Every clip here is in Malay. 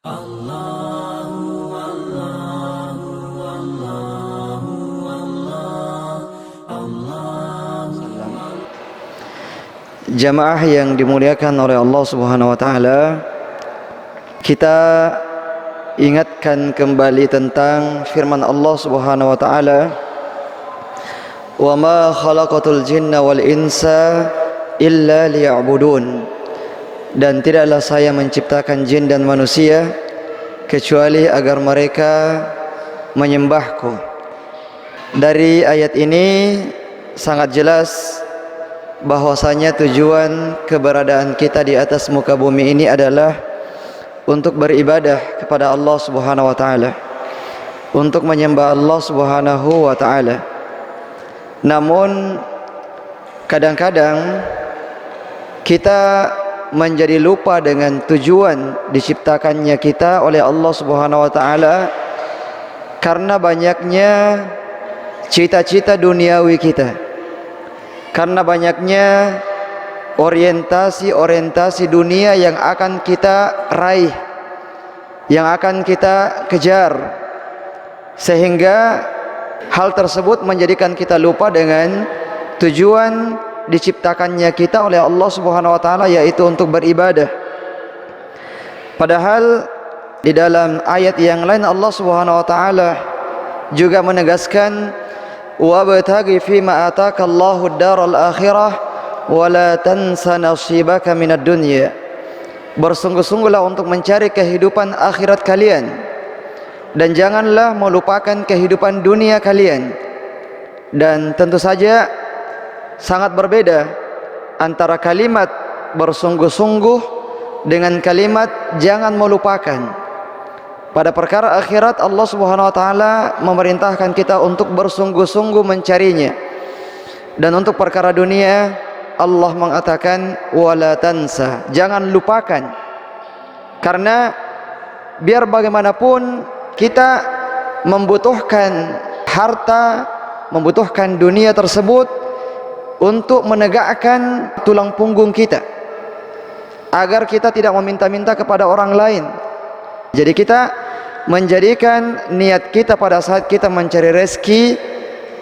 Jamaah yang dimuliakan oleh Allah Subhanahu wa taala, kita ingatkan kembali tentang firman Allah Subhanahu wa taala, "Wa ma khalaqatul jinna wal insa illa liya'budun." Dan tidaklah saya menciptakan jin dan manusia kecuali agar mereka menyembahku. Dari ayat ini sangat jelas bahwasanya tujuan keberadaan kita di atas muka bumi ini adalah untuk beribadah kepada Allah Subhanahu wa taala, untuk menyembah Allah Subhanahu wa taala. Namun kadang-kadang kita menjadi lupa dengan tujuan diciptakannya kita oleh Allah Subhanahu wa taala karena banyaknya cita-cita duniawi kita, karena banyaknya orientasi dunia yang akan kita raih, yang akan kita kejar, sehingga hal tersebut menjadikan kita lupa dengan tujuan diciptakannya kita oleh Allah Subhanahu wa taala, yaitu untuk beribadah. Padahal di dalam ayat yang lain Allah Subhanahu wa taala juga menegaskan, wabtaghi fima ataka Allahu ad-daral akhirah wa la tansa nasibaka minad dunya. Bersungguh-sungguhlah untuk mencari kehidupan akhirat kalian dan janganlah melupakan kehidupan dunia kalian. Dan tentu saja sangat berbeda antara kalimat bersungguh-sungguh dengan kalimat jangan melupakan. Pada perkara akhirat Allah Subhanahu wa taala memerintahkan kita untuk bersungguh-sungguh mencarinya. Dan untuk perkara dunia Allah mengatakan wala tansa, jangan lupakan. Karena biar bagaimanapun kita membutuhkan harta, membutuhkan dunia tersebut untuk menegakkan tulang punggung kita, agar kita tidak meminta-minta kepada orang lain. Jadi kita menjadikan niat kita pada saat kita mencari rezeki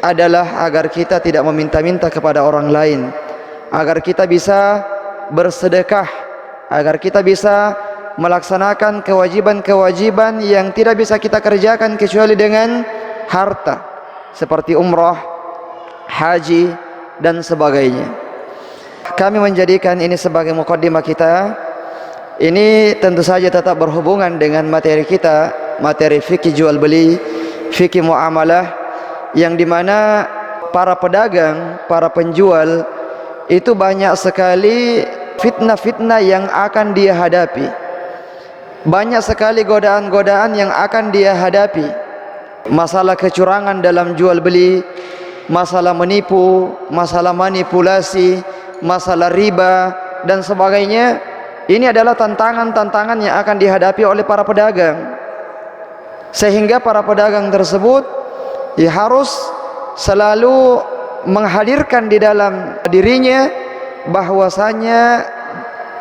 adalah agar kita tidak meminta-minta kepada orang lain, agar kita bisa bersedekah, agar kita bisa melaksanakan kewajiban-kewajiban yang tidak bisa kita kerjakan kecuali dengan harta, seperti umrah, haji dan sebagainya. Kami menjadikan ini sebagai mukaddimah kita. Ini tentu saja tetap berhubungan dengan materi kita, materi fikih jual beli, fikih muamalah, yang dimana para pedagang, para penjual itu banyak sekali fitnah-fitnah yang akan dia hadapi, banyak sekali godaan-godaan yang akan dia hadapi. Masalah kecurangan dalam jual beli, masalah menipu, masalah manipulasi, masalah riba dan sebagainya. Ini adalah tantangan-tantangan yang akan dihadapi oleh para pedagang, sehingga para pedagang tersebut ya harus selalu menghadirkan di dalam dirinya bahwasanya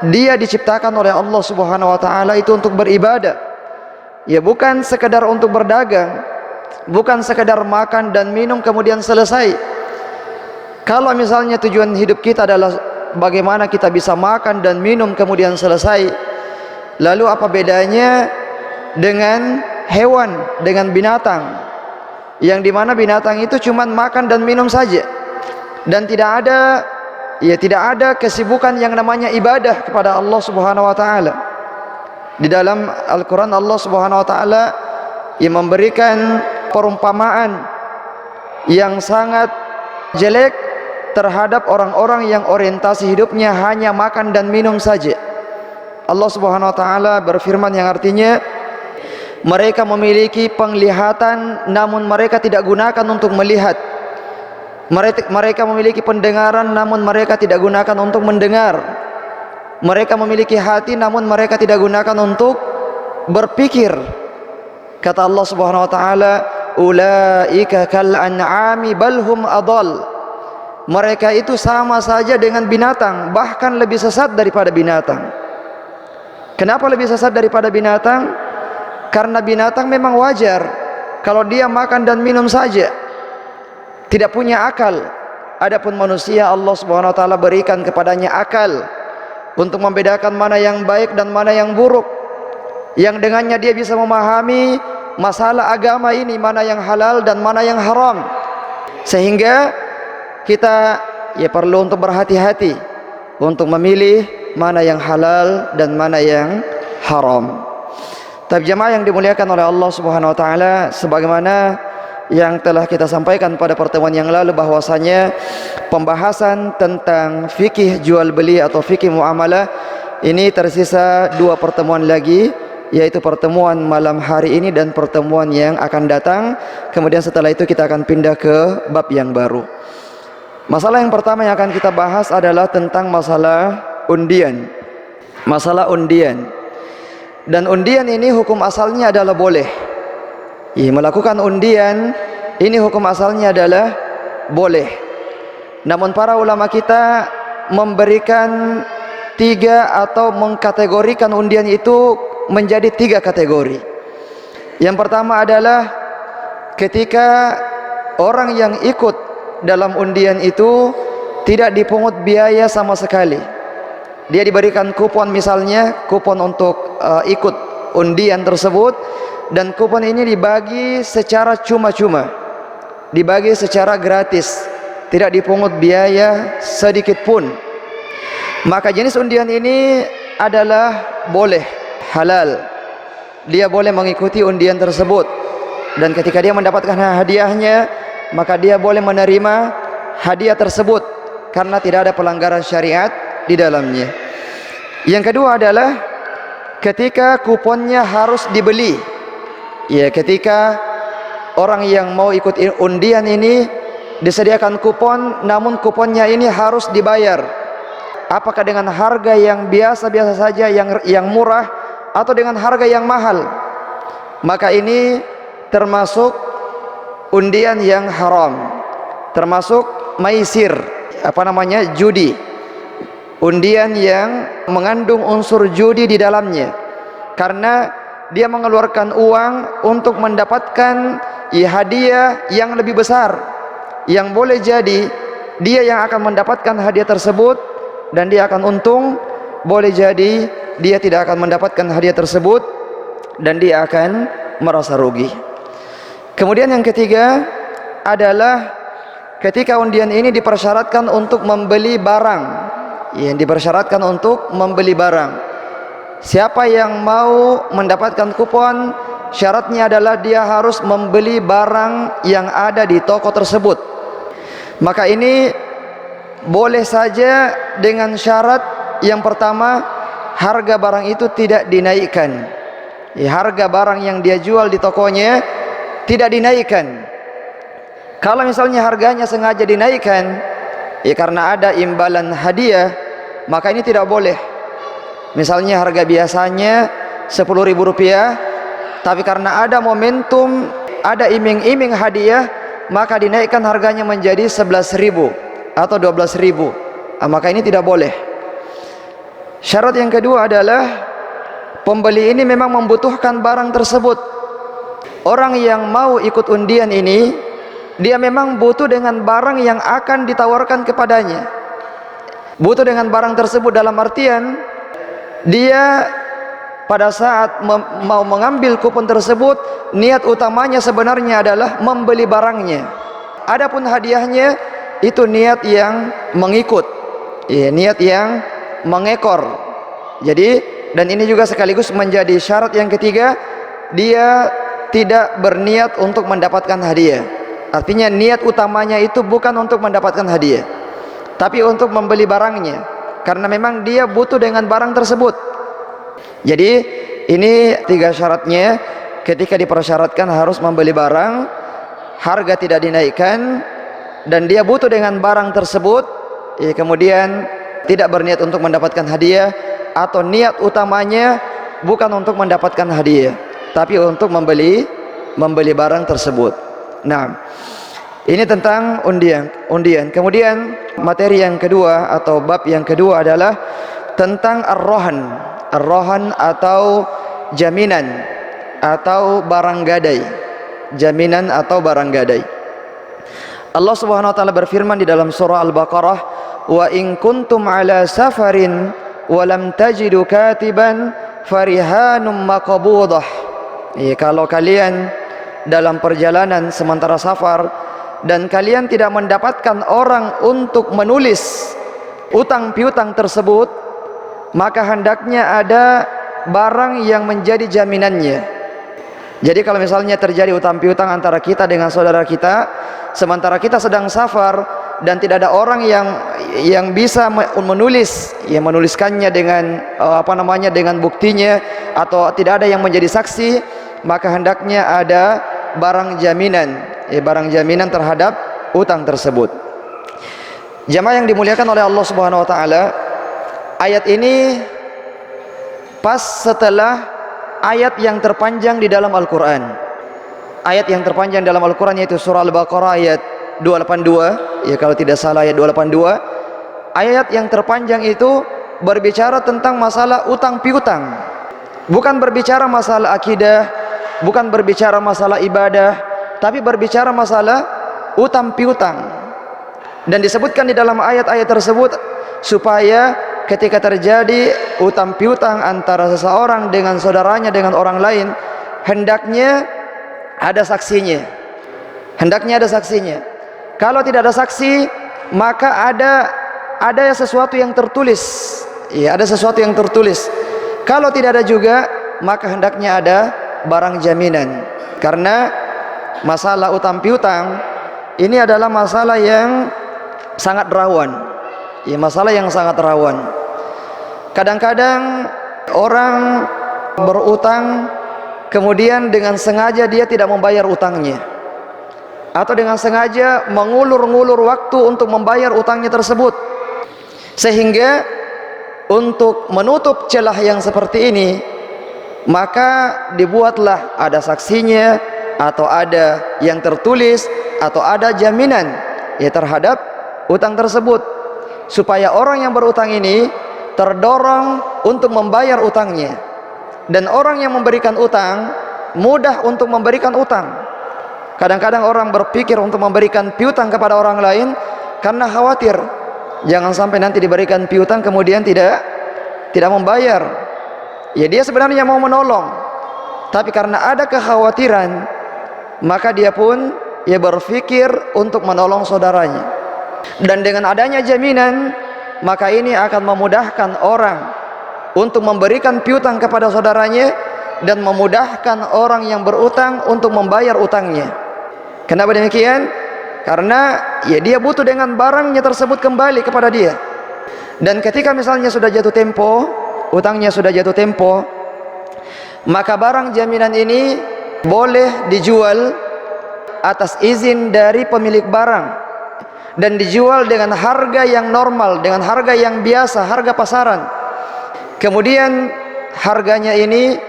dia diciptakan oleh Allah Subhanahu wa taala itu untuk beribadah. Ya bukan sekedar untuk berdagang, bukan sekedar makan dan minum kemudian selesai. Kalau misalnya tujuan hidup kita adalah bagaimana kita bisa makan dan minum kemudian selesai, lalu apa bedanya dengan hewan, dengan binatang, yang dimana binatang itu cuma makan dan minum saja, dan tidak ada kesibukan yang namanya ibadah kepada Allah Subhanahu wa taala. Di dalam Al-Quran Allah Subhanahu wa taala yang memberikan perumpamaan yang sangat jelek terhadap orang-orang yang orientasi hidupnya hanya makan dan minum saja. Allah Subhanahu wa taala berfirman yang artinya, mereka memiliki penglihatan namun mereka tidak gunakan untuk melihat. Mereka memiliki pendengaran namun mereka tidak gunakan untuk mendengar. Mereka memiliki hati namun mereka tidak gunakan untuk berpikir. Kata Allah Subhanahu wa taala, ulaika kal an'ami bal hum adall. Mereka itu sama saja dengan binatang, bahkan lebih sesat daripada binatang. Kenapa lebih sesat daripada binatang? Karena binatang memang wajar kalau dia makan dan minum saja, tidak punya akal. Adapun manusia, Allah Subhanahu wa taala berikan kepadanya akal untuk membedakan mana yang baik dan mana yang buruk, yang dengannya dia bisa memahami masalah agama ini, mana yang halal dan mana yang haram. Sehingga kita perlu untuk berhati-hati untuk memilih mana yang halal dan mana yang haram. Tapi jemaah yang dimuliakan oleh Allah Subhanahu wa taala, sebagaimana yang telah kita sampaikan pada pertemuan yang lalu, bahwasanya pembahasan tentang fikih jual beli atau fikih muamalah ini tersisa 2 pertemuan lagi, yaitu pertemuan malam hari ini dan pertemuan yang akan datang. Kemudian setelah itu kita akan pindah ke bab yang baru. Masalah yang pertama yang akan kita bahas adalah tentang masalah undian. Masalah undian. Dan undian ini hukum asalnya adalah boleh. Melakukan undian ini hukum asalnya adalah boleh. Namun para ulama kita memberikan 3 atau mengkategorikan undian itu menjadi 3 kategori. Yang pertama adalah ketika orang yang ikut dalam undian itu tidak dipungut biaya sama sekali. Dia diberikan kupon, misalnya kupon untuk ikut undian tersebut, dan kupon ini dibagi secara cuma-cuma, dibagi secara gratis, tidak dipungut biaya sedikit pun. Maka jenis undian ini adalah boleh, halal. Dia boleh mengikuti undian tersebut, dan ketika dia mendapatkan hadiahnya, maka dia boleh menerima hadiah tersebut karena tidak ada pelanggaran syariat di dalamnya. Yang kedua adalah ketika kuponnya harus dibeli. Ketika orang yang mau ikut undian ini disediakan kupon, namun kuponnya ini harus dibayar. Apakah dengan harga yang biasa-biasa saja, yang murah, atau dengan harga yang mahal? Maka ini termasuk undian yang haram, termasuk maisir, judi. Undian yang mengandung unsur judi di dalamnya, karena dia mengeluarkan uang untuk mendapatkan hadiah yang lebih besar, yang boleh jadi dia yang akan mendapatkan hadiah tersebut dan dia akan untung, boleh jadi dia tidak akan mendapatkan hadiah tersebut dan dia akan merasa rugi. Kemudian yang ketiga adalah ketika undian ini dipersyaratkan untuk membeli barang. Dipersyaratkan untuk membeli barang. Siapa yang mau mendapatkan kupon, syaratnya adalah dia harus membeli barang yang ada di toko tersebut. Maka ini boleh saja dengan syarat yang pertama, harga barang itu tidak dinaikkan. Harga barang yang dia jual di tokonya tidak dinaikkan. Kalau misalnya harganya sengaja dinaikkan, karena ada imbalan hadiah, maka ini tidak boleh. Misalnya harga biasanya Rp10.000, tapi karena ada momentum, ada iming-iming hadiah, maka dinaikkan harganya menjadi 11.000 atau 12.000. Maka ini tidak boleh. Syarat yang kedua adalah pembeli ini memang membutuhkan barang tersebut. Orang yang mau ikut undian ini, dia memang butuh dengan barang yang akan ditawarkan kepadanya. Butuh dengan barang tersebut dalam artian dia pada saat mau mengambil kupon tersebut, niat utamanya sebenarnya adalah membeli barangnya. Adapun hadiahnya itu niat yang mengikut, niat yang mengekor. Jadi, dan ini juga sekaligus menjadi syarat yang ketiga, dia tidak berniat untuk mendapatkan hadiah. Artinya niat utamanya itu bukan untuk mendapatkan hadiah, tapi untuk membeli barangnya, karena memang dia butuh dengan barang tersebut. Jadi ini 3 syaratnya. Ketika dipersyaratkan harus membeli barang, harga tidak dinaikkan, dan dia butuh dengan barang tersebut, kemudian tidak berniat untuk mendapatkan hadiah, atau niat utamanya bukan untuk mendapatkan hadiah, tapi untuk membeli barang tersebut. Nah, ini tentang undian. Kemudian materi yang kedua atau bab yang kedua adalah tentang ar-rahan atau jaminan. atau barang gadai. Jaminan atau barang gadai. Allah Subhanahu wa taala berfirman di dalam surah Al-Baqarah, "Wa in kuntum ala safarin wa lam tajidu katiban farihanum maqbudah." Kalau kalian dalam perjalanan sementara safar dan kalian tidak mendapatkan orang untuk menulis utang piutang tersebut, maka hendaknya ada barang yang menjadi jaminannya. Jadi kalau misalnya terjadi utang piutang antara kita dengan saudara kita, sementara kita sedang safar dan tidak ada orang yang bisa menuliskannya dengan dengan buktinya, atau tidak ada yang menjadi saksi, maka hendaknya ada barang jaminan, barang jaminan terhadap utang tersebut. Jamaah yang dimuliakan oleh Allah Subhanahu wa taala, ayat ini pas setelah ayat yang terpanjang di dalam Al-Quran. Ayat yang terpanjang dalam Al-Quran yaitu surah Al-Baqarah ayat 282, kalau tidak salah ayat 282. Ayat yang terpanjang itu berbicara tentang masalah utang piutang, bukan berbicara masalah akidah, bukan berbicara masalah ibadah, tapi berbicara masalah utang piutang. Dan disebutkan di dalam ayat-ayat tersebut supaya ketika terjadi utang piutang antara seseorang dengan saudaranya dengan orang lain, hendaknya ada saksinya. Hendaknya ada saksinya. Kalau tidak ada saksi, maka ada sesuatu yang tertulis. Ada sesuatu yang tertulis. Kalau tidak ada juga, maka hendaknya ada barang jaminan. Karena masalah utang piutang ini adalah masalah yang sangat rawan. Masalah yang sangat rawan. Kadang-kadang orang berutang, kemudian dengan sengaja dia tidak membayar utangnya, atau dengan sengaja mengulur-ngulur waktu untuk membayar utangnya tersebut, sehingga untuk menutup celah yang seperti ini, maka dibuatlah ada saksinya, atau ada yang tertulis, atau ada jaminan terhadap utang tersebut, supaya orang yang berutang ini terdorong untuk membayar utangnya. Dan orang yang memberikan utang mudah untuk memberikan utang. Kadang-kadang orang berpikir untuk memberikan piutang kepada orang lain karena khawatir jangan sampai nanti diberikan piutang kemudian tidak membayar. Dia sebenarnya mau menolong, tapi karena ada kekhawatiran, maka dia pun berpikir untuk menolong saudaranya. Dan dengan adanya jaminan, maka ini akan memudahkan orang untuk memberikan piutang kepada saudaranya, dan memudahkan orang yang berutang untuk membayar utangnya. Kenapa demikian? Karena dia butuh dengan barangnya tersebut kembali kepada dia. Dan ketika misalnya sudah jatuh tempo, utangnya sudah jatuh tempo, maka barang jaminan ini boleh dijual atas izin dari pemilik barang, dan dijual dengan harga yang normal, dengan harga yang biasa, harga pasaran. Kemudian harganya ini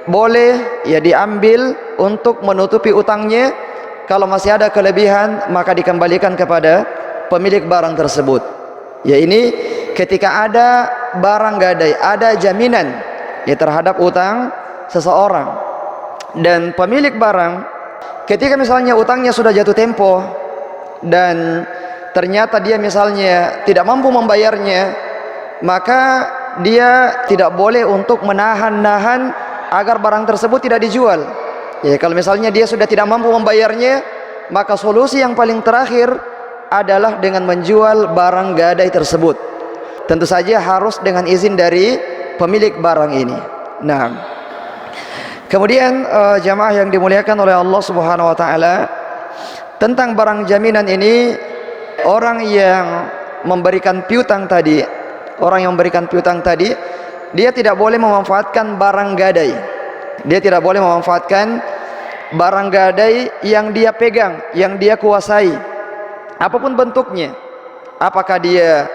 boleh diambil untuk menutupi utangnya. Kalau masih ada kelebihan, maka dikembalikan kepada pemilik barang tersebut. Ini ketika ada barang gadai, ada jaminan terhadap utang seseorang. Dan pemilik barang ketika misalnya utangnya sudah jatuh tempo dan ternyata dia misalnya tidak mampu membayarnya, maka dia tidak boleh untuk menahan-nahan agar barang tersebut tidak dijual. Kalau misalnya dia sudah tidak mampu membayarnya, maka solusi yang paling terakhir adalah dengan menjual barang gadai tersebut. Tentu saja harus dengan izin dari pemilik barang ini. Nah, kemudian jamaah yang dimuliakan oleh Allah Subhanahu wa taala, tentang barang jaminan ini, orang yang memberikan piutang tadi, dia tidak boleh memanfaatkan barang gadai. Dia tidak boleh memanfaatkan barang gadai yang dia pegang, yang dia kuasai, apapun bentuknya. Apakah dia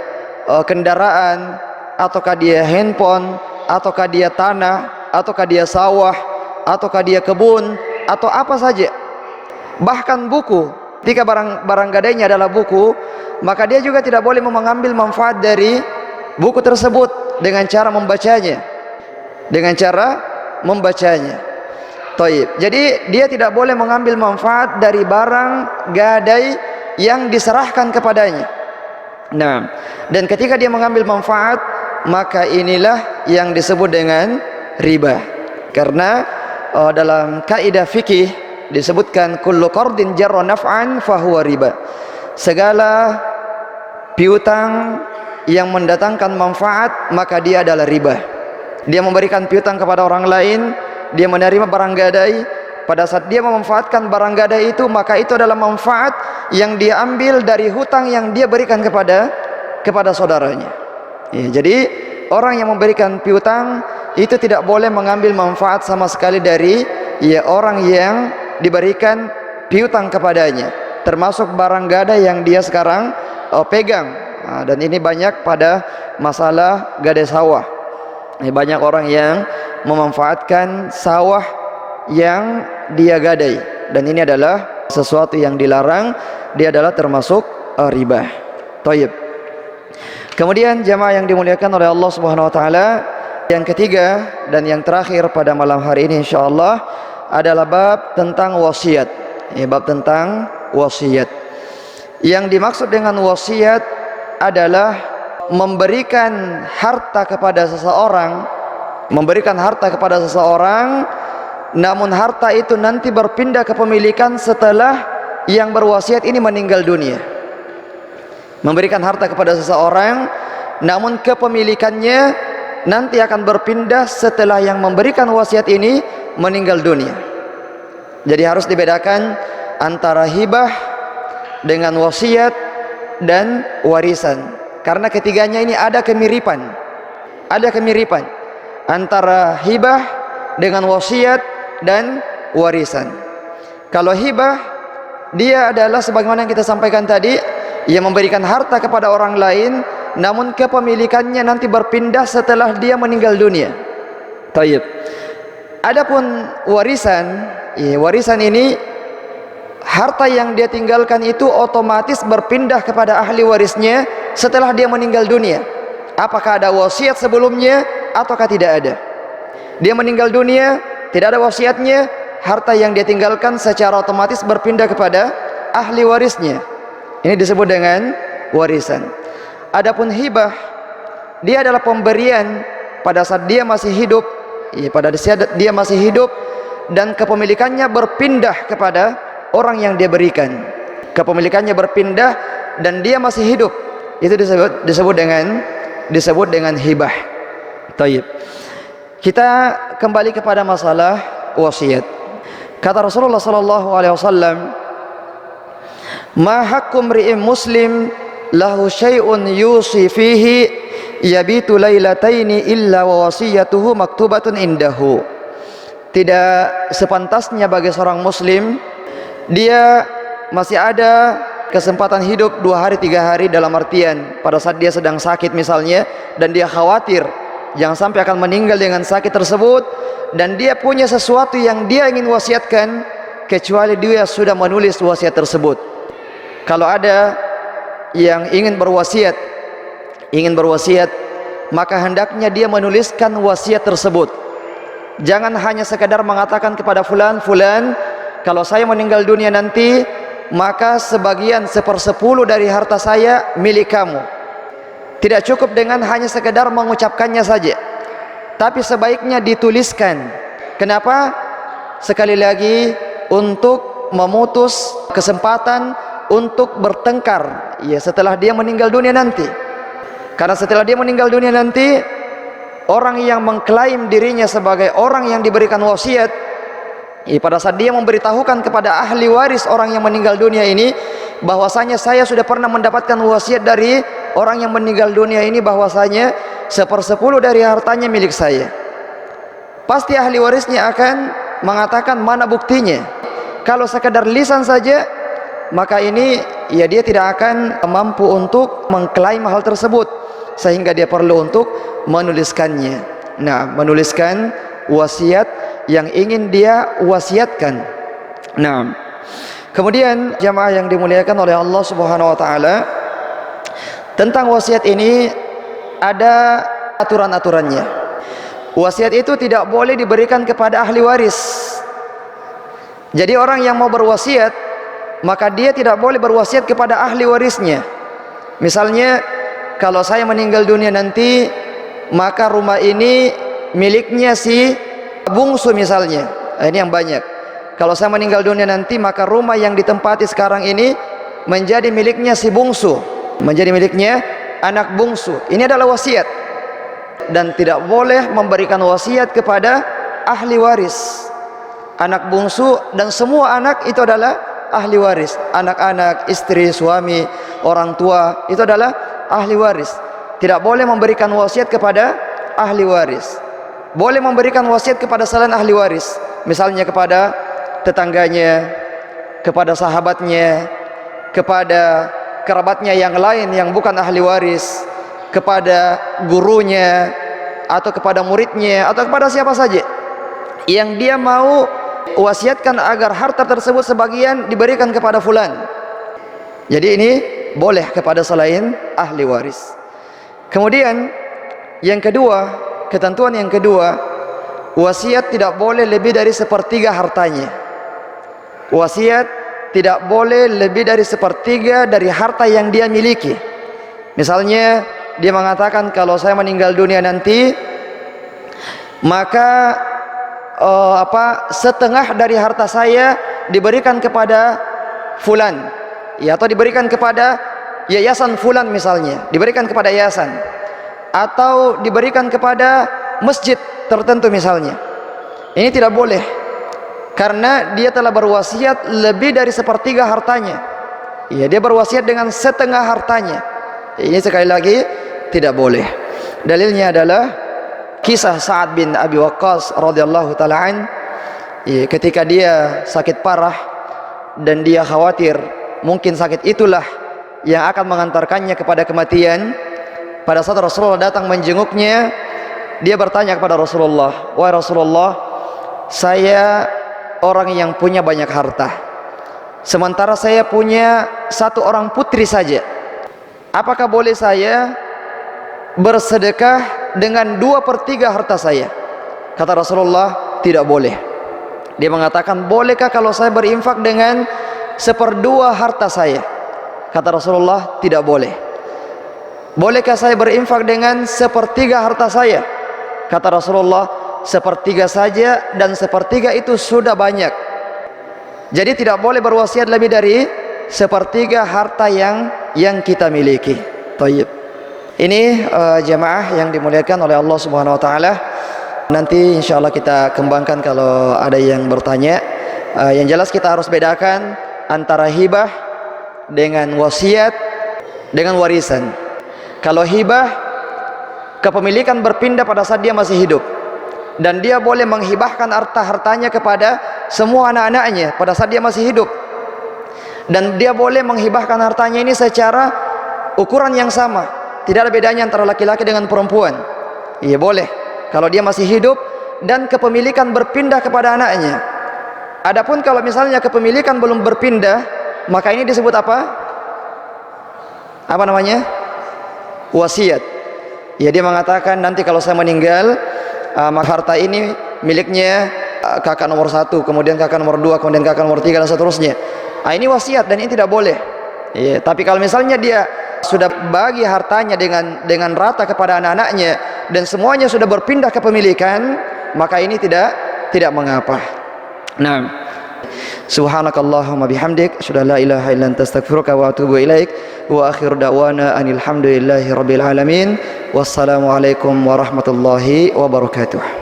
kendaraan, ataukah dia handphone, ataukah dia tanah, ataukah dia sawah, ataukah dia kebun, atau apa saja. Bahkan buku, ketika barang gadainya adalah buku, maka dia juga tidak boleh mengambil manfaat dari buku tersebut dengan cara membacanya. Taib. Jadi dia tidak boleh mengambil manfaat dari barang gadai yang diserahkan kepadanya. Nah, dan ketika dia mengambil manfaat, maka inilah yang disebut dengan riba. Karena dalam kaidah fikih disebutkan kullu qardin jarra naf'an fahuwa riba. Segala piutang yang mendatangkan manfaat maka dia adalah riba. Dia memberikan piutang kepada orang lain, dia menerima barang gadai. Pada saat dia memanfaatkan barang gadai itu, maka itu adalah manfaat yang dia ambil dari hutang yang dia berikan kepada saudaranya. Ya, jadi orang yang memberikan piutang itu tidak boleh mengambil manfaat sama sekali dari orang yang diberikan piutang kepadanya, termasuk barang gadai yang dia sekarang pegang. Nah, dan ini banyak pada masalah gadai sawah. Banyak orang yang memanfaatkan sawah yang dia gadai, dan ini adalah sesuatu yang dilarang. Dia adalah termasuk riba. Taib. Kemudian jamaah yang dimuliakan oleh Allah Subhanahu wa taala, yang ketiga dan yang terakhir pada malam hari ini insyaallah adalah bab tentang wasiat. Bab tentang wasiat. Yang dimaksud dengan wasiat adalah memberikan harta kepada seseorang, namun harta itu nanti berpindah kepemilikan setelah yang berwasiat ini meninggal dunia. Memberikan harta kepada seseorang, namun kepemilikannya nanti akan berpindah setelah yang memberikan wasiat ini meninggal dunia. Jadi harus dibedakan antara hibah dengan wasiat dan warisan, karena ketiganya ini ada kemiripan antara hibah dengan wasiat dan warisan. Kalau hibah, dia adalah sebagaimana yang kita sampaikan tadi, ia memberikan harta kepada orang lain, namun kepemilikannya nanti berpindah setelah dia meninggal dunia. Taib. Adapun warisan, warisan ini harta yang dia tinggalkan itu otomatis berpindah kepada ahli warisnya setelah dia meninggal dunia. Apakah ada wasiat sebelumnya ataukah tidak ada? Dia meninggal dunia, tidak ada wasiatnya, harta yang dia tinggalkan secara otomatis berpindah kepada ahli warisnya. Ini disebut dengan warisan. Adapun hibah, dia adalah pemberian pada saat dia masih hidup, dan kepemilikannya berpindah kepada orang yang dia berikan. Kepemilikannya berpindah dan dia masih hidup. Itu disebut dengan hibah. Taib. Kita kembali kepada masalah wasiat. Kata Rasulullah sallallahu alaihi wasallam, "Ma haqqu mri'in muslim lahu syai'un yusi fihi yabitu lailataini illa wa wasiyatuhu maktubatun indahu." Tidak sepantasnya bagi seorang muslim, dia masih ada kesempatan hidup 2 hari 3 hari, dalam artian pada saat dia sedang sakit misalnya, dan dia khawatir jangan sampai akan meninggal dengan sakit tersebut, dan dia punya sesuatu yang dia ingin wasiatkan, kecuali dia sudah menulis wasiat tersebut. Kalau ada yang ingin berwasiat, maka hendaknya dia menuliskan wasiat tersebut. Jangan hanya sekadar mengatakan kepada fulan, kalau saya meninggal dunia nanti, maka sebagian 1/10 dari harta saya milik kamu. Tidak cukup dengan hanya sekedar mengucapkannya saja, tapi sebaiknya dituliskan. Kenapa? Sekali lagi, untuk memutus kesempatan untuk bertengkar setelah dia meninggal dunia nanti. Karena setelah dia meninggal dunia nanti, orang yang mengklaim dirinya sebagai orang yang diberikan wasiat, pada saat dia memberitahukan kepada ahli waris orang yang meninggal dunia ini bahwasanya saya sudah pernah mendapatkan wasiat dari orang yang meninggal dunia ini, bahwasanya 1/10 dari hartanya milik saya, pasti ahli warisnya akan mengatakan mana buktinya. Kalau sekadar lisan saja, maka ini dia tidak akan mampu untuk mengklaim hal tersebut, sehingga dia perlu untuk menuliskannya. Nah, menuliskan wasiat yang ingin dia wasiatkan. Nah, kemudian jamaah yang dimuliakan oleh Allah Subhanahu wa taala, tentang wasiat ini ada aturan-aturannya. Wasiat itu tidak boleh diberikan kepada ahli waris. Jadi orang yang mau berwasiat, maka dia tidak boleh berwasiat kepada ahli warisnya. Misalnya, kalau saya meninggal dunia nanti, maka rumah ini miliknya si bungsu misalnya. Ini yang banyak. Kalau saya meninggal dunia nanti, maka rumah yang ditempati sekarang ini menjadi miliknya si bungsu, menjadi miliknya anak bungsu. Ini adalah wasiat. Dan tidak boleh memberikan wasiat kepada ahli waris. Anak bungsu dan semua anak itu adalah ahli waris. Anak-anak, istri, suami, orang tua itu adalah ahli waris. Tidak boleh memberikan wasiat kepada ahli waris. Boleh memberikan wasiat kepada selain ahli waris, misalnya kepada tetangganya, kepada sahabatnya, kepada kerabatnya yang lain yang bukan ahli waris, kepada gurunya, atau kepada muridnya, atau kepada siapa saja yang dia mau wasiatkan agar harta tersebut sebagian diberikan kepada fulan. Jadi ini boleh kepada selain ahli waris. Kemudian yang kedua, ketentuan yang kedua, wasiat tidak boleh lebih dari sepertiga hartanya. Wasiat tidak boleh lebih dari sepertiga dari harta yang dia miliki. Misalnya dia mengatakan, kalau saya meninggal dunia nanti, maka setengah dari harta saya diberikan kepada fulan, ya, atau diberikan kepada yayasan fulan misalnya, diberikan kepada yayasan, atau diberikan kepada masjid tertentu misalnya. Ini tidak boleh, karena dia telah berwasiat lebih dari sepertiga hartanya. Ya, dia berwasiat dengan setengah hartanya. Ini sekali lagi tidak boleh. Dalilnya adalah kisah Sa'ad bin Abi Waqqas radhiyallahu ta'ala an, ketika dia sakit parah dan dia khawatir mungkin sakit itulah yang akan mengantarkannya kepada kematian. Pada saat Rasulullah datang menjenguknya, dia bertanya kepada Rasulullah, "Wahai Rasulullah, saya orang yang punya banyak harta, sementara saya punya satu orang putri saja. Apakah boleh saya bersedekah dengan 2/3 harta saya?" Kata Rasulullah, tidak boleh. Dia mengatakan, bolehkah kalau saya berinfak dengan 1/2 harta saya? Kata Rasulullah, tidak boleh. Bolehkah saya berinfak dengan 1/3 harta saya? Kata Rasulullah, 1/3 saja, dan 1/3 itu sudah banyak. Jadi tidak boleh berwasiat lebih dari 1/3 harta yang kita miliki. Tayyib. Ini jamaah yang dimuliakan oleh Allah Subhanahu wa taala. Nanti insyaallah kita kembangkan kalau ada yang bertanya. Yang jelas kita harus bedakan antara hibah dengan wasiat dengan warisan. Kalau hibah, kepemilikan berpindah pada saat dia masih hidup, dan dia boleh menghibahkan harta-hartanya kepada semua anak-anaknya pada saat dia masih hidup, dan dia boleh menghibahkan hartanya ini secara ukuran yang sama, tidak ada bedanya antara laki-laki dengan perempuan. Iya, boleh kalau dia masih hidup dan kepemilikan berpindah kepada anaknya. Adapun kalau misalnya kepemilikan belum berpindah, maka ini disebut apa? Apa namanya? Wasiat. Ya, dia mengatakan nanti kalau saya meninggal, maka harta ini miliknya kakak nomor 1, kemudian kakak nomor 2, kemudian kakak nomor 3, dan seterusnya. Ini wasiat dan ini tidak boleh. Ya, tapi kalau misalnya dia sudah bagi hartanya dengan rata kepada anak-anaknya dan semuanya sudah berpindah kepemilikan, maka ini tidak mengapa. Nah, subhanakallahumma bihamdik, asyhadu an la ilaha illa anta, astaghfiruka wa atubu ilaik, wa akhiru da'wana anil hamdulillahi rabbil alamin. Wassalamu alaikum warahmatullahi wabarakatuh.